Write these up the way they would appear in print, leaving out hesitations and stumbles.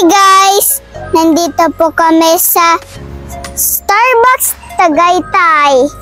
Hi guys! Nandito po kami sa Starbucks Tagaytay.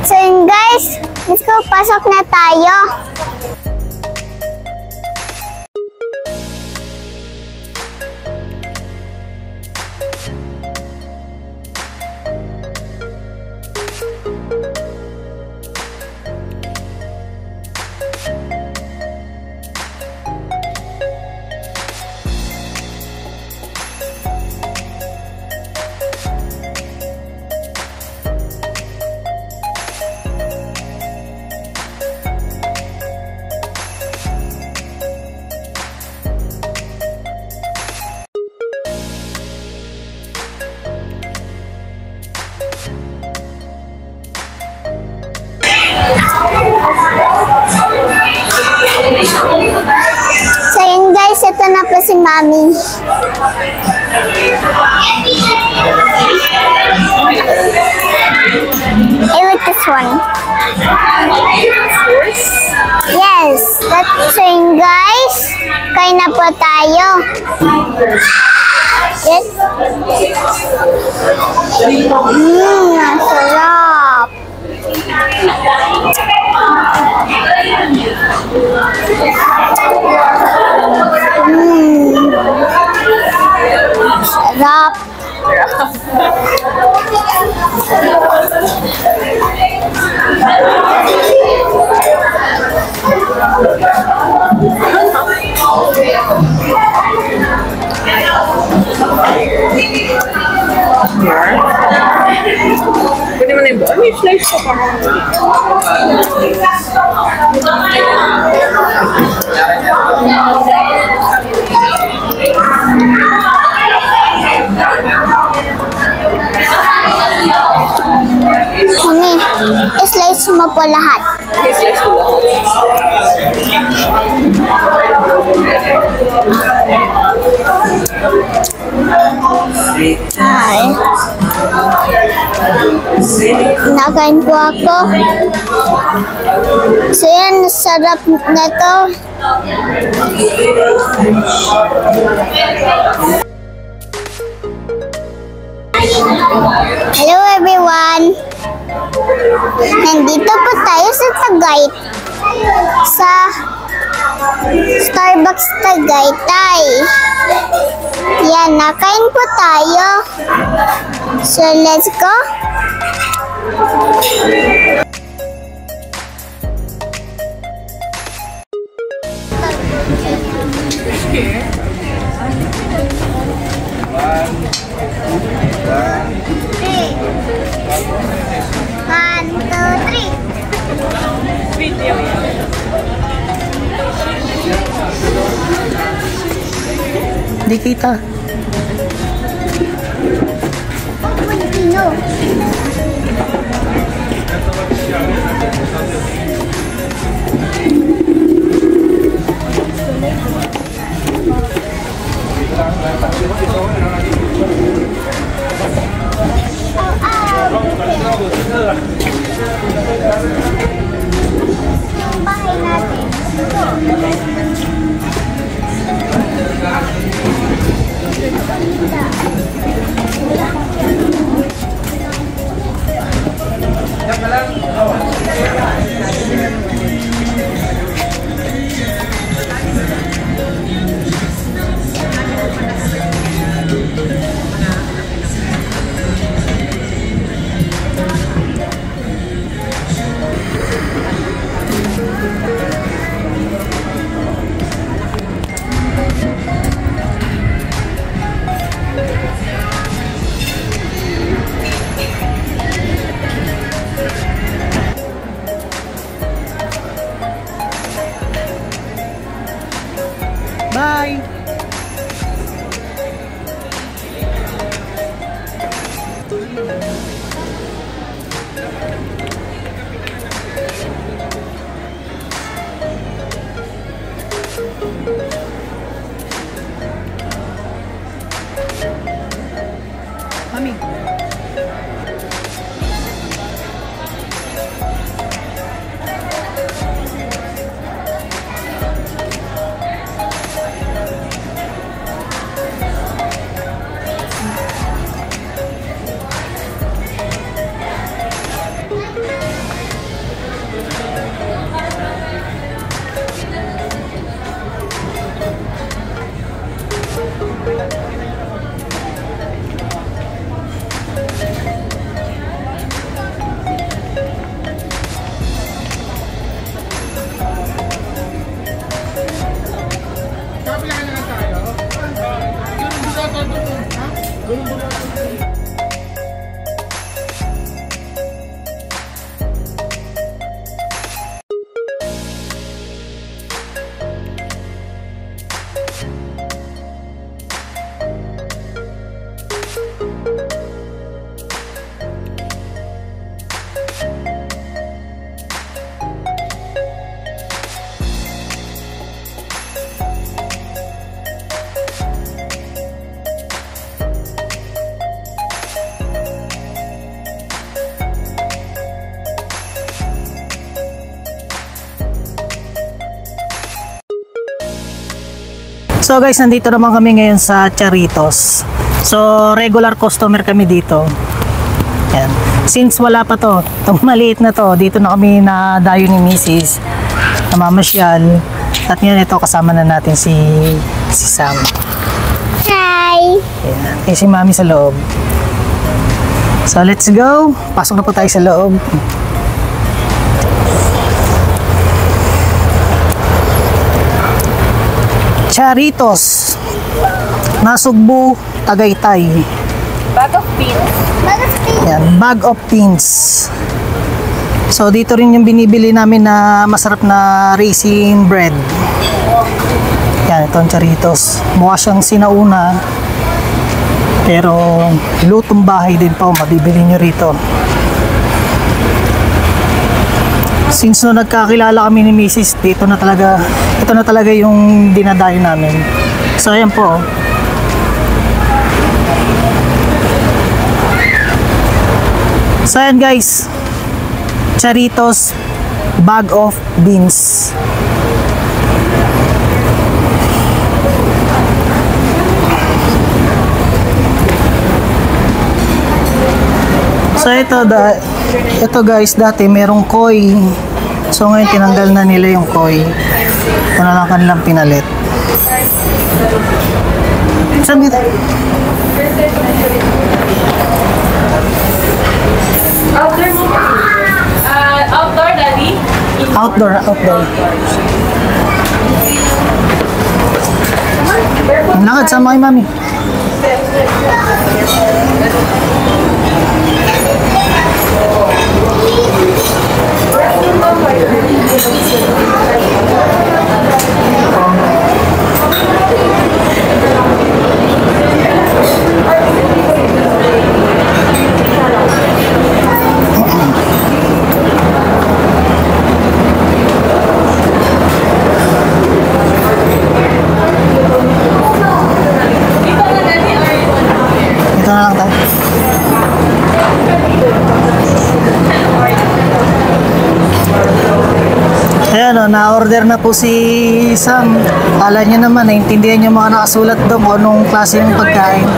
So yun guys, let's go, pasok na tayo. So yun guys, ito na po si Mami. I like this one. Yes, that's yun guys. Kain na po tayo. Yes. Sarap. Sarap. Pwede mo na yung buwan. May slice ko pa. Mami, i-slice mo po lahat. I-slice ko Hi. Nakain po ako. So yan, sarap na to. Hello everyone! Nandito po tayo sa Tagaytay. Sa Starbucks Tagaytay. Yan, nakain po tayo. So let's go. One, two, three. video yan. Hindi kita. Bahay natin. Bye! Mami. So guys, nandito naman kami ngayon sa Charitos. So regular customer kami dito. Yan. Since wala pa to, itong maliit na to, dito na kami nadayo ni Mrs. Namamasyal. At ngayon ito, kasama na natin si Sam. Hi! Yan. Eh, si Mami sa loob. So let's go. Pasok na po tayo sa loob. Charitos, Nasugbu, Tagaytay. Bag of beans. Yan, bag of beans. So dito rin yung binibili namin na masarap na raisin bread. Yan, itong Charitos. Mukha siyang sinauna. Pero lutong bahay din po, mabibili nyo rito. Since no nagkakilala kami ni Mrs. dito na talaga, ito na talaga yung dinadayo namin. So ayan po. So ayan guys, Charitos, bag of beans. So ito guys, dati merong koi. So ngayon tinanggal na nila yung koi. Ito na lang kanilang pinalit. Saan dito? Outdoor mo. Outdoor, Daddy? Outdoor. Lakad, sama kay Mami. Ito na lang tayo. Ayan o, na-order na po si Sam. Kala niya naman, naintindihan yung mga nakasulat doon kung anong klase ng pagkain.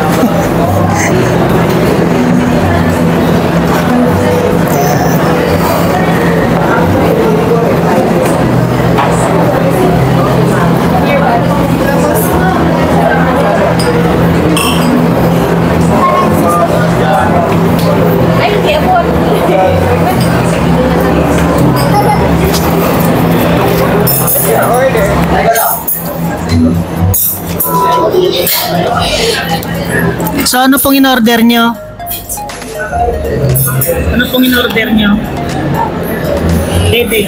Ay, hindi ako. Order. So ano pong in-order nyo? Baby.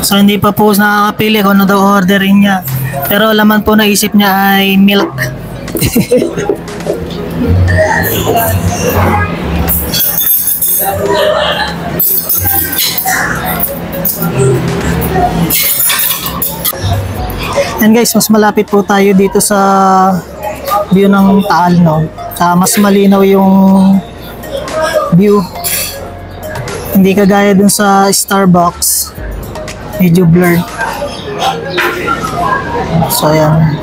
So hindi pa po nakakapili kung ano daw orderin niya. Pero laman po naisip niya ay milk. And guys, mas malapit po tayo dito sa view ng Taal, no? Mas malinaw yung view. Hindi kagaya dun sa Starbucks. Medyo blurred. So, ayan.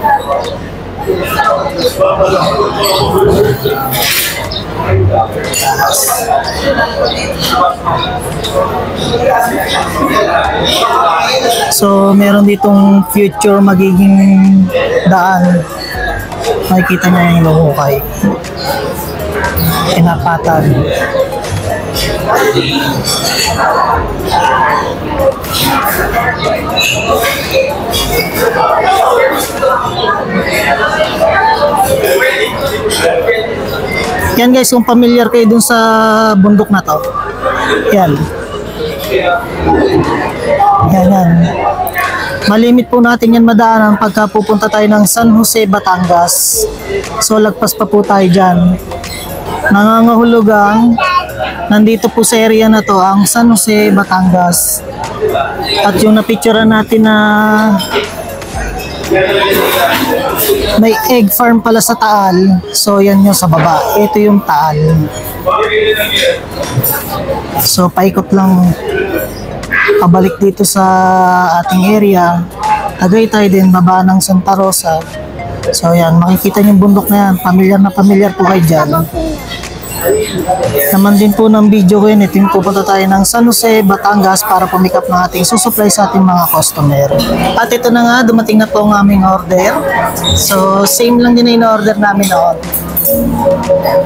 So, meron ditong future magiging daan. Makikita niya yung lumukay. Pinapatag. Yan guys, kung familiar kayo dun sa bundok na to. Yan. Yan. Malimit po natin yan madaanan pagka pupunta tayo ng San Jose, Batangas. So lagpas pa po tayo dyan. Nangangahulugang nandito po sa area na to ang San Jose, Batangas. At yung napicturean natin na may egg farm pala sa Taal. So yan yung sa baba. Ito yung Taal. So paikot lang pabalik dito sa ating area. Tagaytay din, baba ng Santa Rosa. So yan, makikita niyo yung bundok na yan. Pamilyar po kayo dyan. Naman din po ng video ko yun, ito yung pupunta tayo ng San Jose, Batangas para pumikap ng ating susupply sa ating mga customer. At ito na nga, dumating na po ang aming order. So, same lang din na in-order namin noon.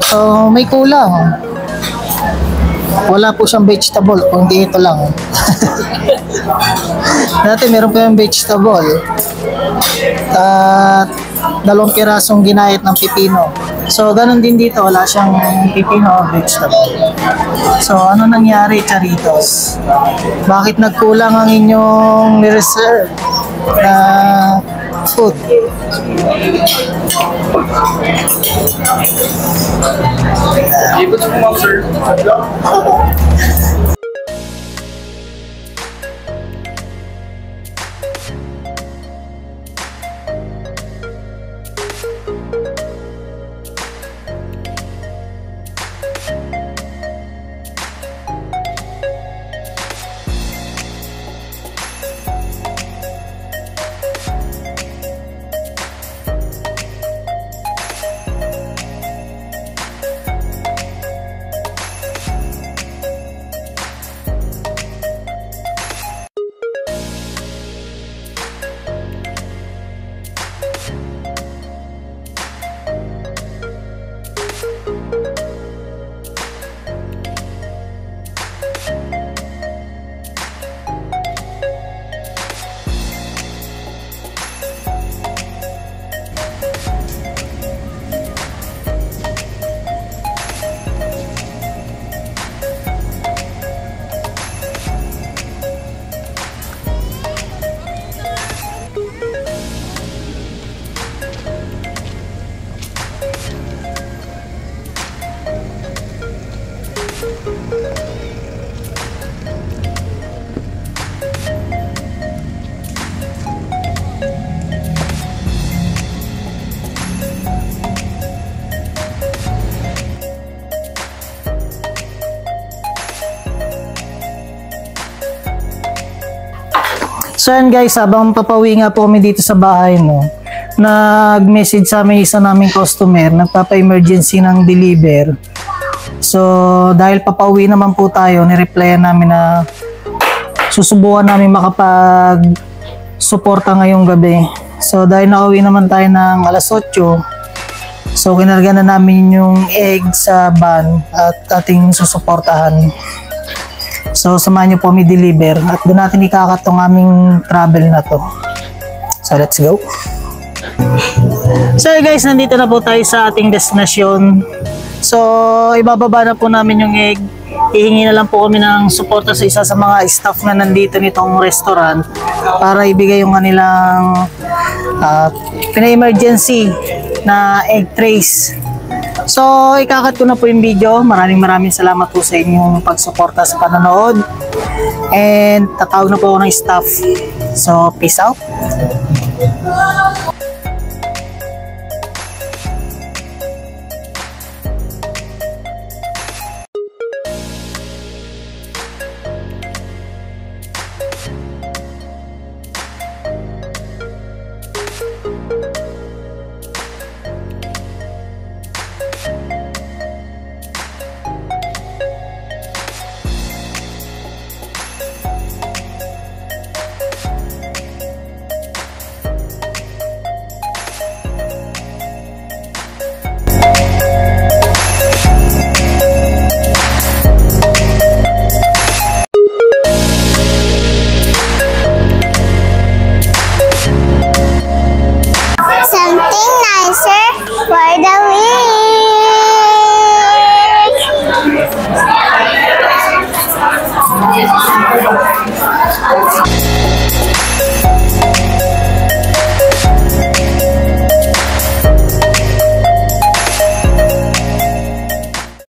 So, may kulang. Wala po siyang vegetable, kundi ito lang. Dati meron po yung vegetable. At 2 pirasong ginayat ng pipino. So, ganun din dito, wala siyang pipino o vegetable. So, ano nangyari, Charitos? Bakit nagkulang ang inyong reserve na food? Able to come up, sir. So yan guys, habang papawi nga po kami dito sa bahay, no, nag-message sa amin isa naming customer, nagpapa-emergency ng deliver. So dahil papauwi naman po tayo, nireplyan namin na susubukan namin makapag-suporta ngayong gabi. So dahil nakauwi naman tayo ng alas 8, so kinarga na namin yung egg sa van at ating susuportahan. So, samahan niyo po kami deliver at doon natin ikakat tong aming travel na to. So, let's go. So, guys, nandito na po tayo sa ating destinasyon. So, ibababa na po namin yung egg. Hihingi na lang po kami ng suporta sa isa sa mga staff na nandito nitong restaurant para ibigay yung kanilang pina-emergency na egg trays. So, ikakat ko na po yung video. Maraming salamat po sa inyong pagsuporta sa panonood. And tatawag na po ako ng staff. So, peace out.